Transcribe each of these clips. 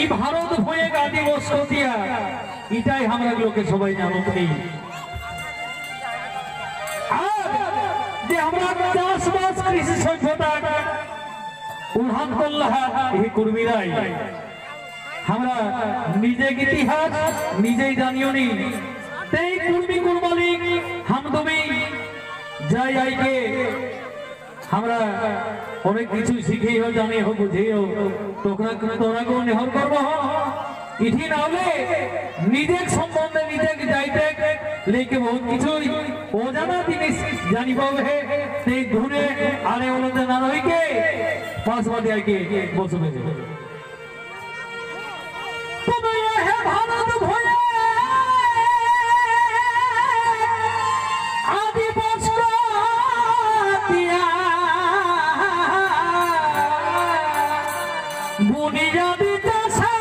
भारत भये गादी बसतिया इटाई हमरा लोके सबाई जानत नेই जे हमरा चाषबास कृषि सभ्यता उन्हान करला এই কুর্মীরাই আমরা নিজে ইতিহাস নিজেই জানিও নি তেই কুর্মী কুরবালিক हम তুমি যাই আইকে আমরা অনেক কিছু শিখেই हो জানি हो বুঝেও তোরা को নিহর করব ইঠি নালে নিজের সম্বন্ধে নিজে যাইতে লেকে বহুত কিছু অজানা জিনিস জানিব হে সেই ঘুরে আরে ওলতে না রইকে পাঁচ বাদে আইকে বসবে তুমি হে ভারত ভয়ে আদি বসতিয়া বুনিয়াদি দশা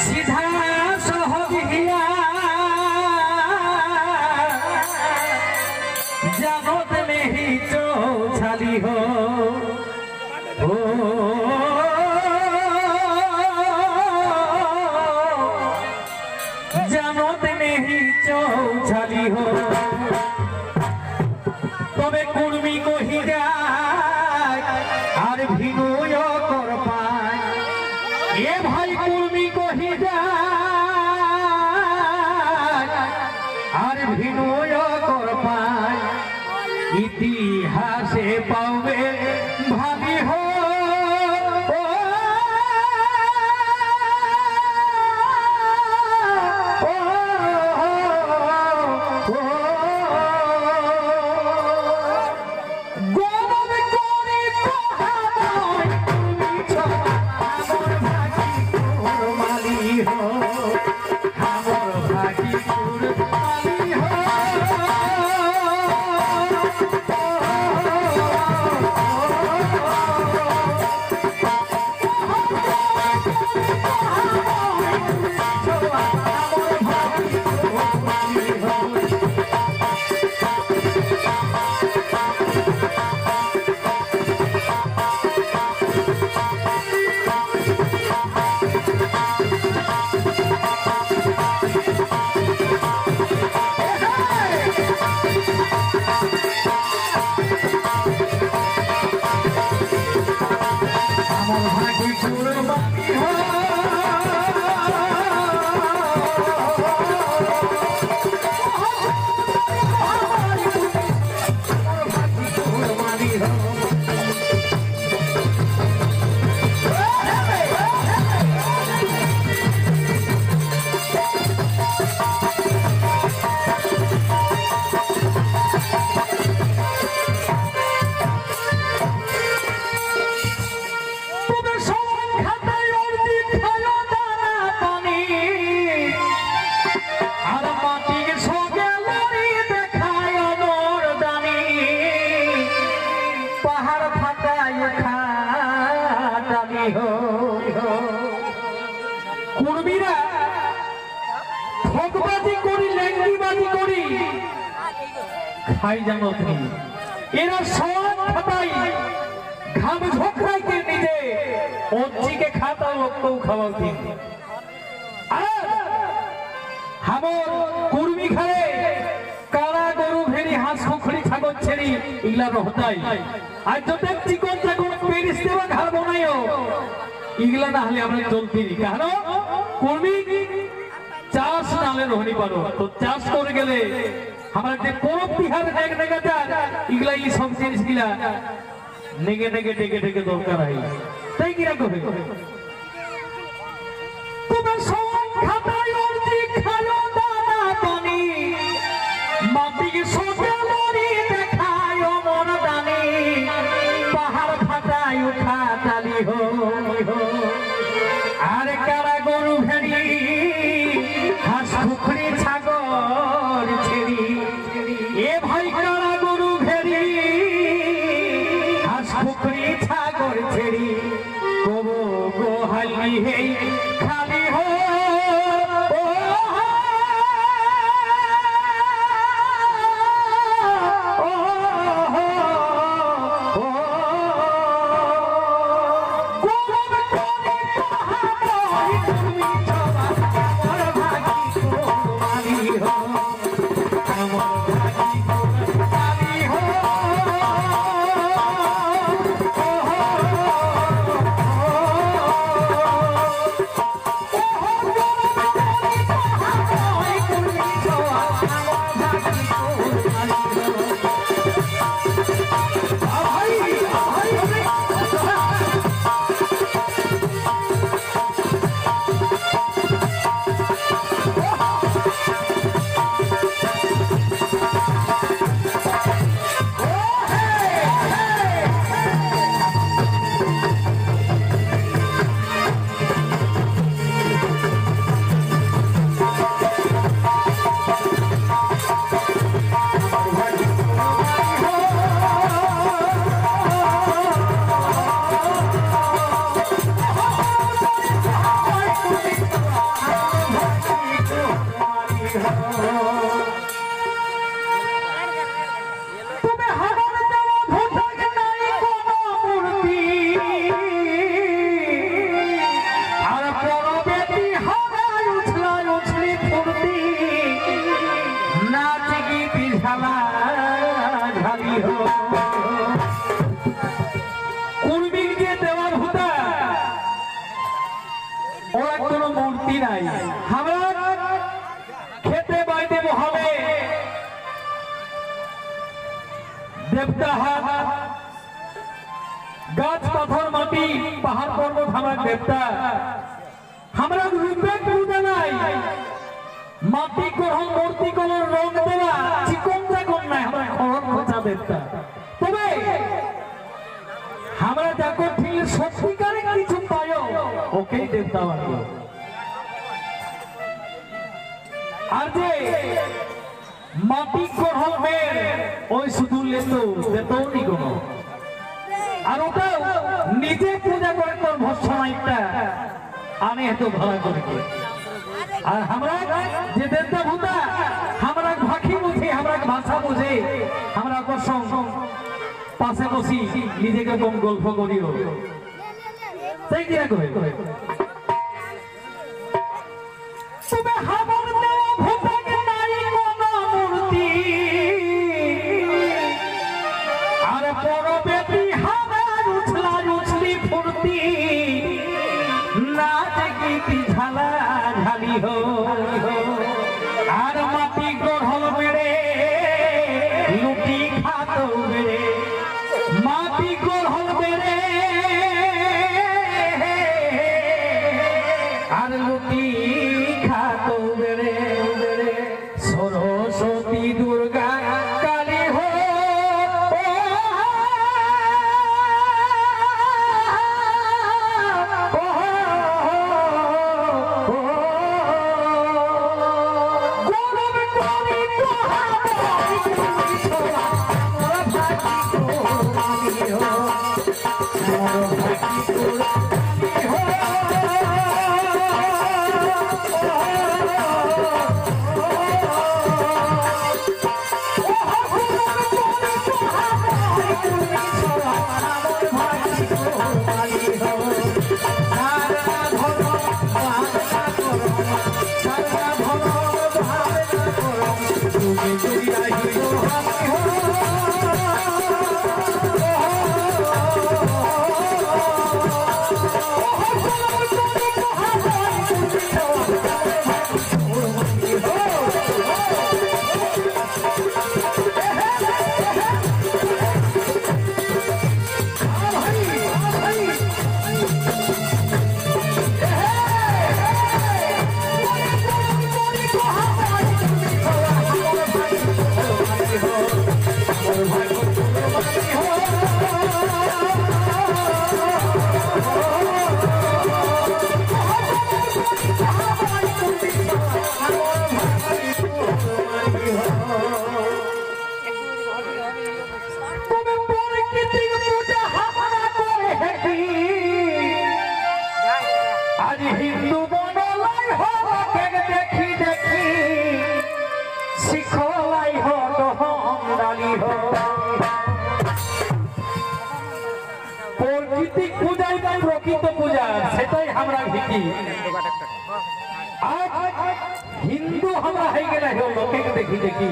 সিধা সহজিয়া জানত নেহি চৌছালি হো জানত নেহি চৌছালি হো তবে কুর্মী কহি যায় আর ভিনয় কর পায় এ ভাই কুর্মী কহি যায় আর ভিনয় কর পায় ইতিহাসে পাবে ভাবি হো কুর্মীরা ঠকবাজি করি ল্যাংড়িবাজি করি খাই জানো তুমি এরা সব খাতাই ঘাম ঝোঁকরাইকে নিজে অজ্জিকে খাতা লোককেও খাওয়াও ঠিক আর হামর কুর্মী খালে কারা গরু ভেড়ি হাঁস খুখড়ি ছাগল ছেড়ি ইগলা রহতাই আর যত চিকন চাকন পেরিস দেওয়া ঘর বনাইও ইগলা না হলে আমরা চলতি কেন কুর্মী চাষ নালে রহনি পারো তো চাষ করে গেলে हमरा जे परब तिहार नेग नेगाचार इगला ई सब जिनिस गिला नेगे नेगे डेगे डेगे दरकार है তাই কি রাখো তুমি সবাই খাতায় অর্জি খালো দানা পানি মাটি সোজা লরি দেখায় মন দানি পাহাড় ফাটায় উঠা তালি হো আর কারা গরু ভেড়ি হাঁস পুকুরি ছাগল ছেড়ি এ ভাই কারা গরু ভেড়ি হাঁস পুকুরি ছাগল ছেড়ি কবো গোহালি হেই খালি হো देवता गाछ पाथर माटी पहाड़ पर्वत हमारा देवता हमारा रूपे पूजा নাই माटी को हम मूर्ति को रंग देवा चिकन चिकन নাই আমরা খড় খোঁচা দেবতা তবে আমরা যখন ঠিক সত্যিকারে কিছু পায়ো ওকেই দেবতা বানিও আর যে মাটি গড়ল মের ওই শুধু লেতো দেতো নি কোনো আর ওটা নিজে পূজা করে তোর ভস্মাইটা আমি এত ভালো করে আর আমরা যে দেবতা ভূতা আমরা ভাখি বুঝি আমরা ভাষা বুঝি আমরা কসম পাশে বসি নিজেকে কম গল্প করিও তাই কি রাখো তবে হাবার দেওয়া ভূতাকে নাই কোনো মূর্তি আর পরবেতি হাবার উছলা উছলি ফুর্তি নাচ গীতি ঝালা ঝালি হো আর মাটি গড়ল বেড়ে লুটি খাতো বেড়ে মাটি গড়ল বেড়ে আর লুটি খাতো বেড়ে সরস্বতী দুর্গা কালী হো গরম করি তো হাত কি आज हिंदू हमरा है गेला है लोके के देखी देखी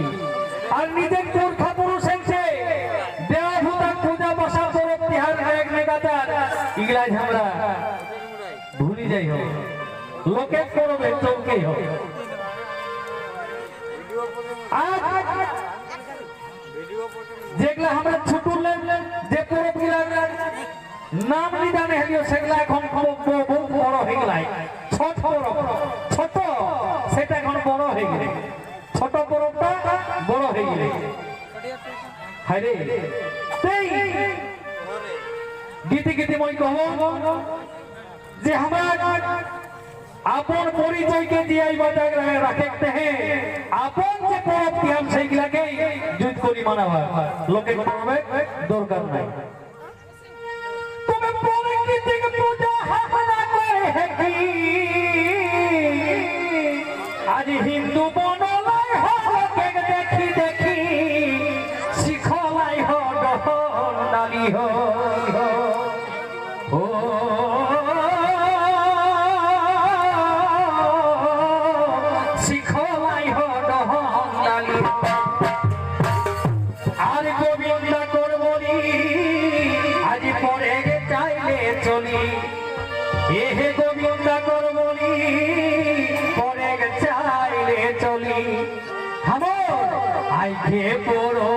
और निजे पुरखा पुरुष से देवभूता पूजा बसा पर्व तिहार है एक लगातार इगला हमरा भूली जाई हो लोके करबे चौके हो आज जेगला हमरा छुटू ले जे पर्व गिला नाम नहीं जाने हलियो सेगला এখন बहुत বড় হয়ে গেলাই ছোট ছোট সেটা এখন বড় হয়ে গেলে ছোট পরবটা বড় হয়ে গেলে হায়রে তেই গীতি গীতি মই কহ যে हमरा अपन परिचय के दियाई बता रखते हैं अपन जे परब की हम सेगला के जुट करी मानावा लोके करबे दरकार নাই आज हिंदू बनलाई हो के देखी देखी सिखलाई हो डाली हो ओ सिखलाई हो डाली আর গোবিন্দা করবনি आज পরে চাইলে চলি এহে গোবিন্দা করবনি পরে চাইলে চলি हमर आइके पोरो